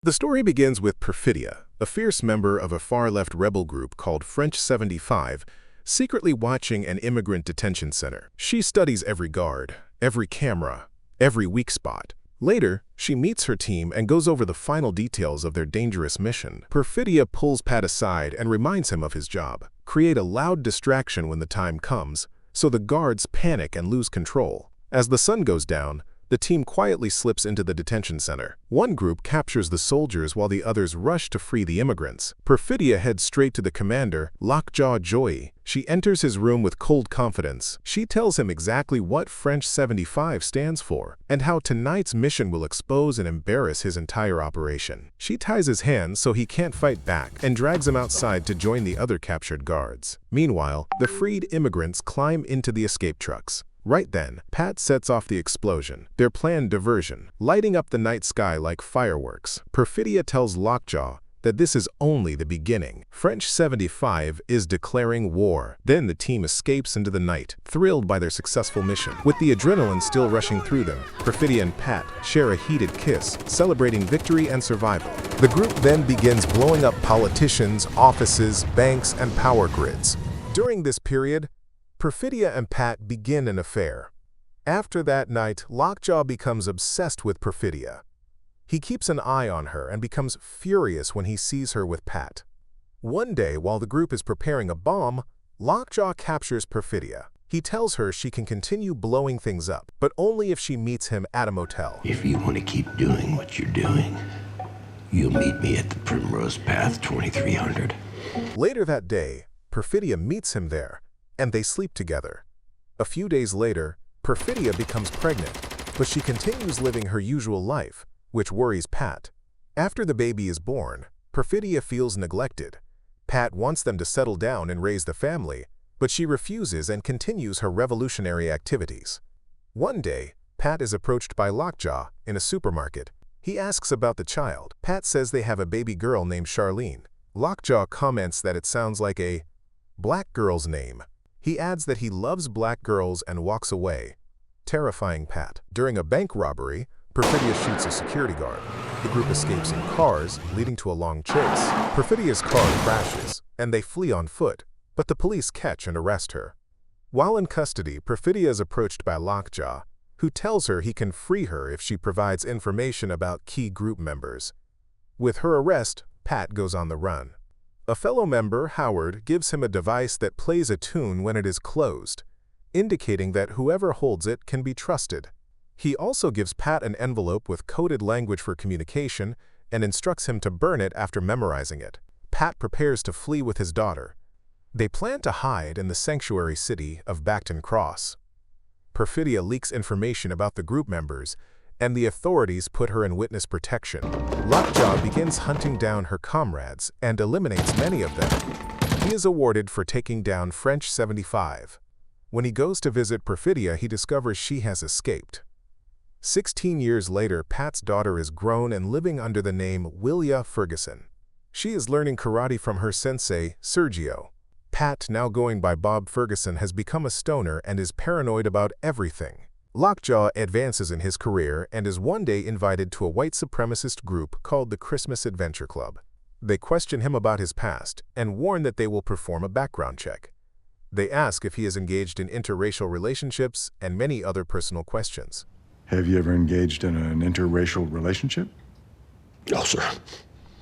The story begins with Perfidia, a fierce member of a far-left rebel group called French 75, secretly watching an immigrant detention center. She studies every guard, every camera, every weak spot. Later, she meets her team and goes over the final details of their dangerous mission. Perfidia pulls Pat aside and reminds him of his job. Create a loud distraction when the time comes, so the guards panic and lose control. As the sun goes down, the team quietly slips into the detention center. One group captures the soldiers while the others rush to free the immigrants. Perfidia heads straight to the commander, Lockjaw Joey. She enters his room with cold confidence. She tells him exactly what French 75 stands for, and how tonight's mission will expose and embarrass his entire operation. She ties his hands so he can't fight back, and drags him outside to join the other captured guards. Meanwhile, the freed immigrants climb into the escape trucks. Right then, Pat sets off the explosion, their planned diversion, lighting up the night sky like fireworks. Perfidia tells Lockjaw that this is only the beginning. French 75 is declaring war. Then the team escapes into the night, thrilled by their successful mission. With the adrenaline still rushing through them, Perfidia and Pat share a heated kiss, celebrating victory and survival. The group then begins blowing up politicians, offices, banks, and power grids. During this period, Perfidia and Pat begin an affair. After that night, Lockjaw becomes obsessed with Perfidia. He keeps an eye on her and becomes furious when he sees her with Pat. One day, while the group is preparing a bomb, Lockjaw captures Perfidia. He tells her she can continue blowing things up, but only if she meets him at a motel. If you want to keep doing what you're doing, you'll meet me at the Primrose Path 2300. Later that day, Perfidia meets him there, and they sleep together. A few days later, Perfidia becomes pregnant, but she continues living her usual life, which worries Pat. After the baby is born, Perfidia feels neglected. Pat wants them to settle down and raise the family, but she refuses and continues her revolutionary activities. One day, Pat is approached by Lockjaw in a supermarket. He asks about the child. Pat says they have a baby girl named Charlene. Lockjaw comments that it sounds like a black girl's name. He adds that he loves black girls and walks away, terrifying Pat. During a bank robbery, Perfidia shoots a security guard. The group escapes in cars, leading to a long chase. Perfidia's car crashes, and they flee on foot, but the police catch and arrest her. While in custody, Perfidia is approached by Lockjaw, who tells her he can free her if she provides information about key group members. With her arrest, Pat goes on the run. A fellow member, Howard, gives him a device that plays a tune when it is closed, indicating that whoever holds it can be trusted. He also gives Pat an envelope with coded language for communication and instructs him to burn it after memorizing it. Pat prepares to flee with his daughter. They plan to hide in the sanctuary city of Bacton Cross. Perfidia leaks information about the group members, and the authorities put her in witness protection. Lockjaw begins hunting down her comrades and eliminates many of them. He is awarded for taking down French 75. When he goes to visit Perfidia, he discovers she has escaped. 16 years later, Pat's daughter is grown and living under the name Willa Ferguson. She is learning karate from her sensei, Sergio. Pat, now going by Bob Ferguson, has become a stoner and is paranoid about everything. Lockjaw advances in his career and is one day invited to a white supremacist group called the Christmas Adventure Club. They question him about his past and warn that they will perform a background check. They ask if he is engaged in interracial relationships and many other personal questions. Have you ever engaged in an interracial relationship? No, sir.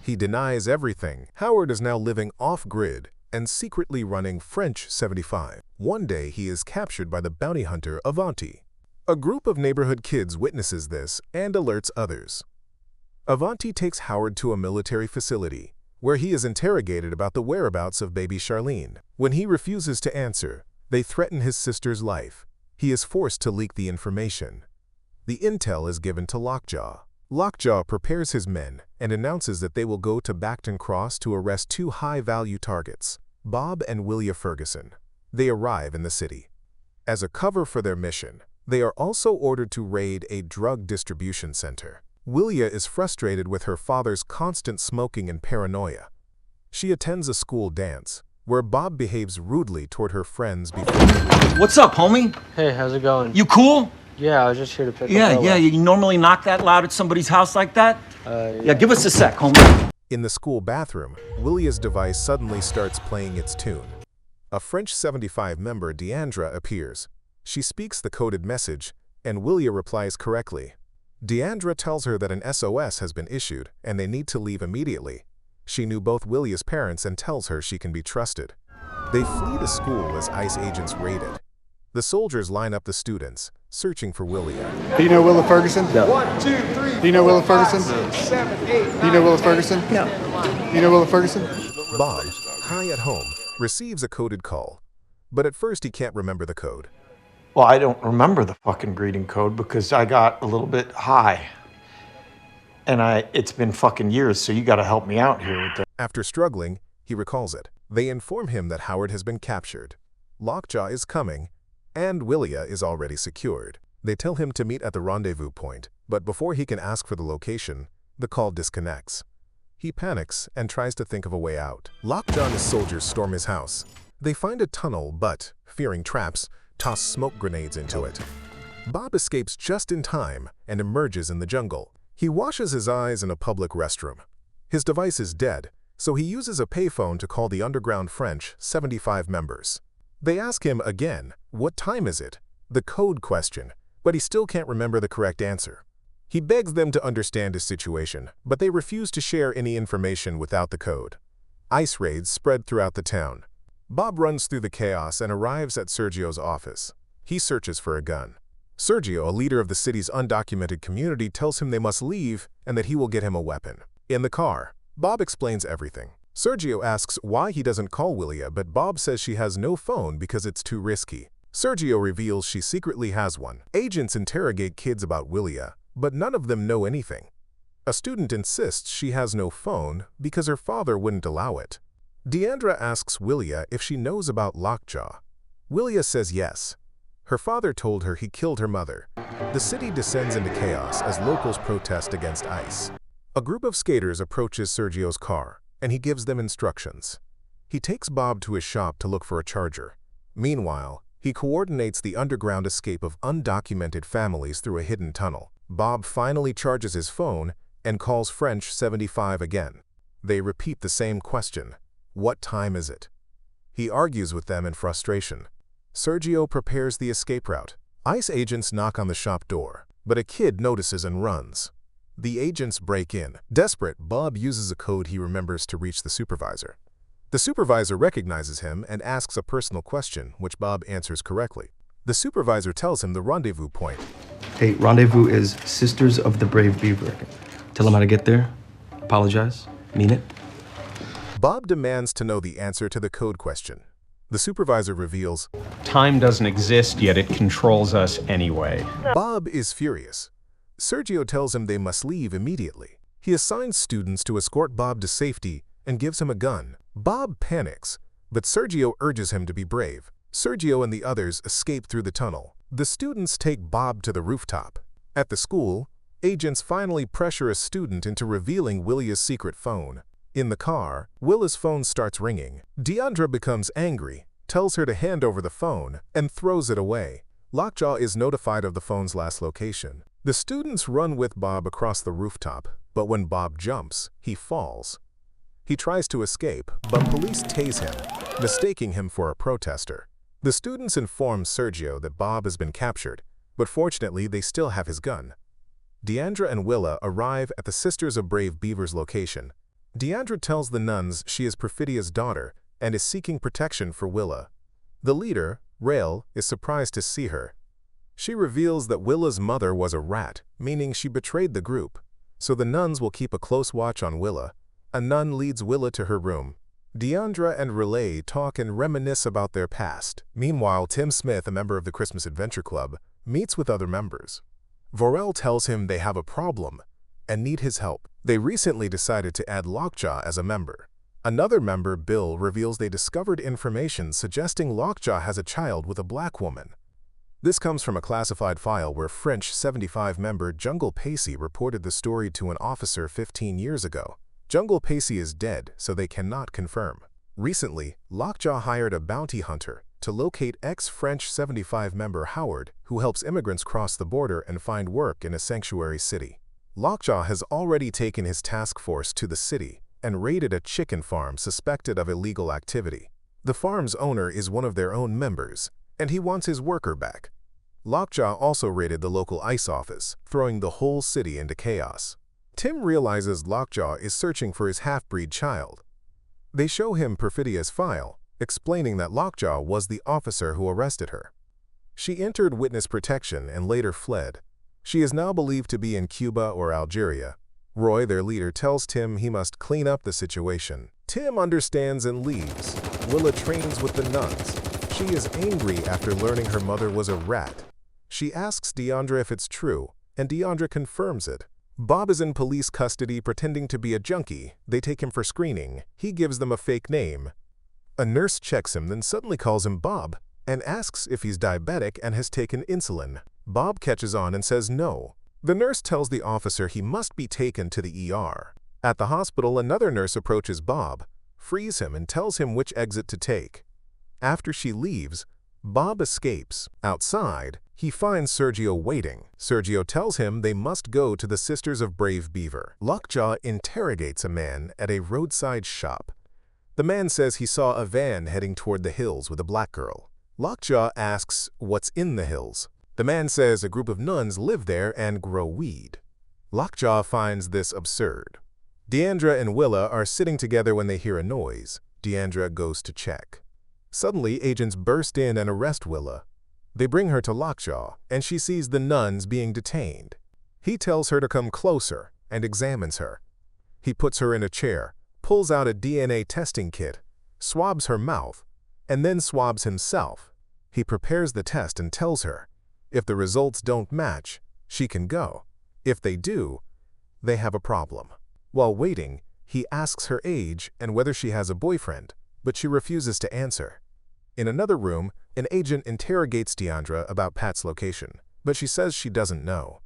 He denies everything. Howard is now living off-grid and secretly running French 75. One day, he is captured by the bounty hunter Avanti. A group of neighborhood kids witnesses this and alerts others. Avanti takes Howard to a military facility, where he is interrogated about the whereabouts of baby Charlene. When he refuses to answer, they threaten his sister's life. He is forced to leak the information. The intel is given to Lockjaw. Lockjaw prepares his men and announces that they will go to Bacton Cross to arrest two high-value targets, Bob and Willa Ferguson. They arrive in the city. As a cover for their mission, they are also ordered to raid a drug distribution center. Willa is frustrated with her father's constant smoking and paranoia. She attends a school dance, where Bob behaves rudely toward her friends before. What's up, homie? Hey, how's it going? You cool? Yeah, I was just here to pick up Yeah, Willa. you normally knock that loud at somebody's house like that? Yeah, Give us a sec, homie. In the school bathroom, Willia's device suddenly starts playing its tune. A French 75 member, Deandra, appears. She speaks the coded message, and Willa replies correctly. Deandra tells her that an SOS has been issued and they need to leave immediately. She knew both Willia's parents and tells her she can be trusted. They flee the school as ICE agents raid it. The soldiers line up the students, searching for Willa. Do you know Willa Ferguson? No. 1, 2, 3. Do you know Willa Ferguson? 5, 6, 7, 8. Do you know Willa Ferguson? No. Do you know Willa Ferguson? Bob, high at home, receives a coded call. But at first he can't remember the code. Well, I don't remember the fucking greeting code because I got a little bit high. And it's been fucking years, so you gotta help me out here with that. After struggling, he recalls it. They inform him that Howard has been captured. Lockjaw is coming, and Willa is already secured. They tell him to meet at the rendezvous point, but before he can ask for the location, the call disconnects. He panics and tries to think of a way out. Lockjaw and his soldiers storm his house. They find a tunnel, but, fearing traps, toss smoke grenades into it. Bob escapes just in time and emerges in the jungle. He washes his eyes in a public restroom. His device is dead, so he uses a payphone to call the underground French 75 members. They ask him again, what time is it? The code question, but he still can't remember the correct answer. He begs them to understand his situation, but they refuse to share any information without the code. ICE raids spread throughout the town. Bob runs through the chaos and arrives at Sergio's office. He searches for a gun. Sergio, a leader of the city's undocumented community, tells him they must leave and that he will get him a weapon. In the car, Bob explains everything. Sergio asks why he doesn't call Willa, but Bob says she has no phone because it's too risky. Sergio reveals she secretly has one. Agents interrogate kids about Willa, but none of them know anything. A student insists she has no phone because her father wouldn't allow it. Deandra asks Willa if she knows about Lockjaw. Willa says yes. Her father told her he killed her mother. The city descends into chaos as locals protest against ICE. A group of skaters approaches Sergio's car, and he gives them instructions. He takes Bob to his shop to look for a charger. Meanwhile, he coordinates the underground escape of undocumented families through a hidden tunnel. Bob finally charges his phone and calls French 75 again. They repeat the same question. What time is it? He argues with them in frustration. Sergio prepares the escape route. ICE agents knock on the shop door, but a kid notices and runs. The agents break in. Desperate, Bob uses a code he remembers to reach the supervisor. The supervisor recognizes him and asks a personal question, which Bob answers correctly. The supervisor tells him the rendezvous point. Hey, rendezvous is Sisters of the Brave Beaver. Tell them how to get there. Apologize. Mean it. Bob demands to know the answer to the code question. The supervisor reveals, Time doesn't exist, yet it controls us anyway. Bob is furious. Sergio tells him they must leave immediately. He assigns students to escort Bob to safety and gives him a gun. Bob panics, but Sergio urges him to be brave. Sergio and the others escape through the tunnel. The students take Bob to the rooftop. At the school, agents finally pressure a student into revealing Willa's secret phone. In the car, Willa's phone starts ringing. Deandra becomes angry, tells her to hand over the phone, and throws it away. Lockjaw is notified of the phone's last location. The students run with Bob across the rooftop, but when Bob jumps, he falls. He tries to escape, but police tase him, mistaking him for a protester. The students inform Sergio that Bob has been captured, but fortunately they still have his gun. Deandra and Willa arrive at the Sisters of Brave Beaver's location. Deandra tells the nuns she is Perfidia's daughter and is seeking protection for Willa. The leader, Rael, is surprised to see her. She reveals that Willa's mother was a rat, meaning she betrayed the group, so the nuns will keep a close watch on Willa. A nun leads Willa to her room. Deandra and Relay talk and reminisce about their past. Meanwhile, Tim Smith, a member of the Christmas Adventure Club, meets with other members. Vorel tells him they have a problem and need his help. They recently decided to add Lockjaw as a member. Another member, Bill, reveals they discovered information suggesting Lockjaw has a child with a black woman. This comes from a classified file where French 75 member Jungle Pacey reported the story to an officer 15 years ago. Jungle Pacey is dead, so they cannot confirm. Recently, Lockjaw hired a bounty hunter to locate ex-French 75 member Howard, who helps immigrants cross the border and find work in a sanctuary city. Lockjaw has already taken his task force to the city and raided a chicken farm suspected of illegal activity. The farm's owner is one of their own members, and he wants his worker back. Lockjaw also raided the local ICE office, throwing the whole city into chaos. Tim realizes Lockjaw is searching for his half-breed child. They show him Perfidia's file, explaining that Lockjaw was the officer who arrested her. She entered witness protection and later fled. She is now believed to be in Cuba or Algeria. Roy, their leader, tells Tim he must clean up the situation. Tim understands and leaves. Willa trains with the nuns. She is angry after learning her mother was a rat. She asks Deandra if it's true, and Deandra confirms it. Bob is in police custody pretending to be a junkie. They take him for screening. He gives them a fake name. A nurse checks him, then suddenly calls him Bob and asks if he's diabetic and has taken insulin. Bob catches on and says no. The nurse tells the officer he must be taken to the ER. At the hospital, another nurse approaches Bob, frees him, and tells him which exit to take. After she leaves, Bob escapes. Outside, he finds Sergio waiting. Sergio tells him they must go to the Sisters of Brave Beaver. Lockjaw interrogates a man at a roadside shop. The man says he saw a van heading toward the hills with a black girl. Lockjaw asks what's in the hills. The man says a group of nuns live there and grow weed. Lockjaw finds this absurd. Deandra and Willa are sitting together when they hear a noise. Deandra goes to check. Suddenly, agents burst in and arrest Willa. They bring her to Lockjaw, and she sees the nuns being detained. He tells her to come closer and examines her. He puts her in a chair, pulls out a DNA testing kit, swabs her mouth, and then swabs himself. He prepares the test and tells her, if the results don't match, she can go. If they do, they have a problem. While waiting, he asks her age and whether she has a boyfriend, but she refuses to answer. In another room, an agent interrogates Deandra about Pat's location, but she says she doesn't know.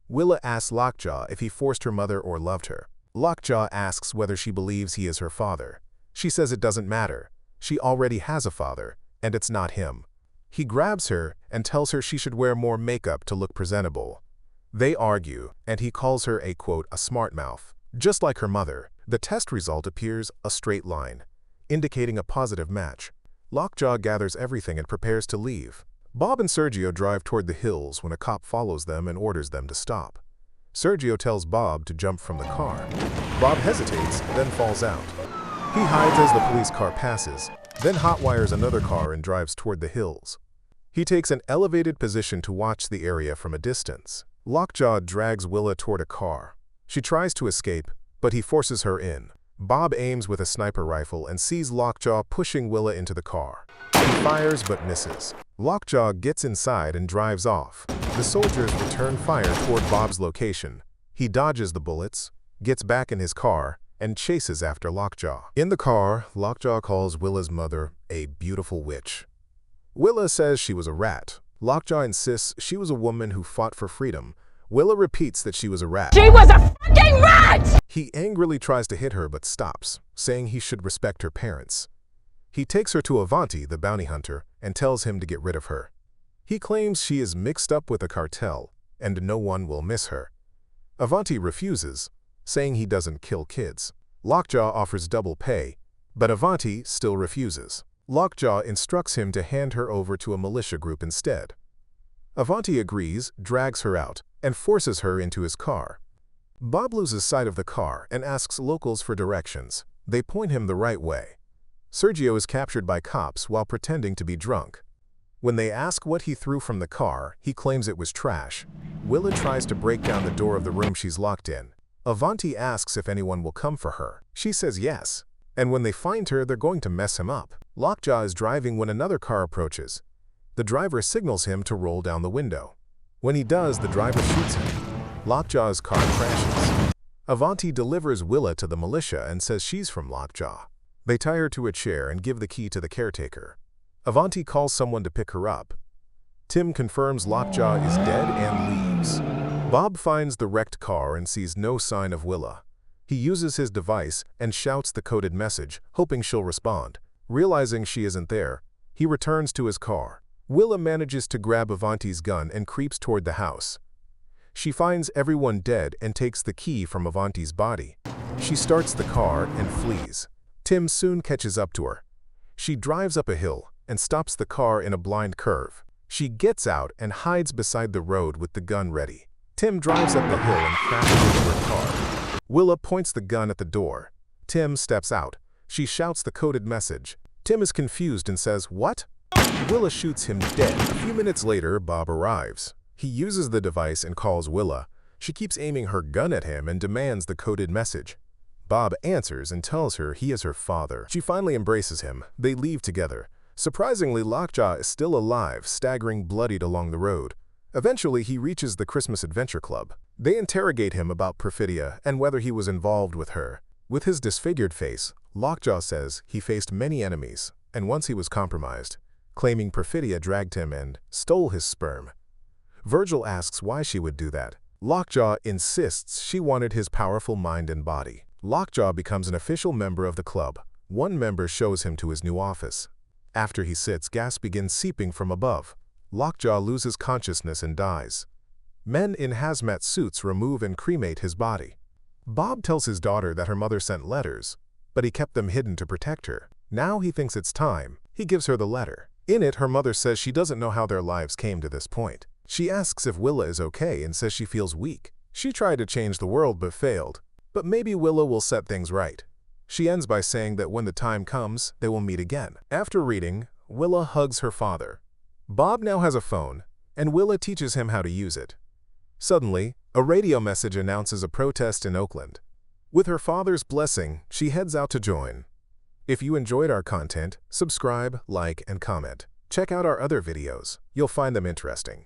Willa asks Lockjaw if he forced her mother or loved her. Lockjaw asks whether she believes he is her father. She says it doesn't matter. She already has a father, and it's not him. He grabs her and tells her she should wear more makeup to look presentable. They argue, and he calls her a, quote, a smart mouth. Just like her mother, the test result appears a straight line, indicating a positive match. Lockjaw gathers everything and prepares to leave. Bob and Sergio drive toward the hills when a cop follows them and orders them to stop. Sergio tells Bob to jump from the car. Bob hesitates, then falls out. He hides as the police car passes, then hotwires another car and drives toward the hills. He takes an elevated position to watch the area from a distance. Lockjaw drags Willa toward a car. She tries to escape, but he forces her in. Bob aims with a sniper rifle and sees Lockjaw pushing Willa into the car. He fires but misses. Lockjaw gets inside and drives off. The soldiers return fire toward Bob's location. He dodges the bullets, gets back in his car, and chases after Lockjaw. In the car, Lockjaw calls Willa's mother a beautiful witch. Willa says she was a rat. Lockjaw insists she was a woman who fought for freedom. Willa repeats that she was a rat. She was a fucking rat! He angrily tries to hit her but stops, saying he should respect her parents. He takes her to Avanti, the bounty hunter, and tells him to get rid of her. He claims she is mixed up with a cartel, and no one will miss her. Avanti refuses, saying he doesn't kill kids. Lockjaw offers double pay, but Avanti still refuses. Lockjaw instructs him to hand her over to a militia group instead. Avanti agrees, drags her out, and forces her into his car. Bob loses sight of the car and asks locals for directions. They point him the right way. Sergio is captured by cops while pretending to be drunk. When they ask what he threw from the car, he claims it was trash. Willa tries to break down the door of the room she's locked in. Avanti asks if anyone will come for her. She says yes, and when they find her, they're going to mess him up. Lockjaw is driving when another car approaches. The driver signals him to roll down the window. When he does, the driver shoots him. Lockjaw's car crashes. Avanti delivers Willa to the militia and says she's from Lockjaw. They tie her to a chair and give the key to the caretaker. Avanti calls someone to pick her up. Tim confirms Lockjaw is dead and leaves. Bob finds the wrecked car and sees no sign of Willa. He uses his device and shouts the coded message, hoping she'll respond. Realizing she isn't there, He returns to his car. Willa manages to grab Avanti's gun and creeps toward the house. She finds everyone dead and takes the key from Avanti's body. She starts the car and flees. Tim soon catches up to her. She drives up a hill and stops the car in a blind curve. She gets out and hides beside the road with the gun ready. Tim drives up the hill and crashes into her car. Willa points the gun at the door. Tim steps out. She shouts the coded message. Tim is confused and says, "What?" Willa shoots him dead. A few minutes later, Bob arrives. He uses the device and calls Willa. She keeps aiming her gun at him and demands the coded message. Bob answers and tells her he is her father. She finally embraces him. They leave together. Surprisingly, Lockjaw is still alive, staggering bloodied along the road. Eventually, he reaches the Christmas Adventure Club. They interrogate him about Perfidia and whether he was involved with her. With his disfigured face, Lockjaw says he faced many enemies, and once he was compromised, claiming Perfidia dragged him and stole his sperm. Virgil asks why she would do that. Lockjaw insists she wanted his powerful mind and body. Lockjaw becomes an official member of the club. One member shows him to his new office. After he sits, gas begins seeping from above. Lockjaw loses consciousness and dies. Men in hazmat suits remove and cremate his body. Bob tells his daughter that her mother sent letters, but he kept them hidden to protect her. Now he thinks it's time. He gives her the letter. In it, her mother says she doesn't know how their lives came to this point. She asks if Willa is okay and says she feels weak. She tried to change the world but failed. But maybe Willa will set things right. She ends by saying that when the time comes, they will meet again. After reading, Willa hugs her father. Bob now has a phone, and Willa teaches him how to use it. Suddenly, a radio message announces a protest in Oakland. With her father's blessing, she heads out to join. If you enjoyed our content, subscribe, like, and comment. Check out our other videos. You'll find them interesting.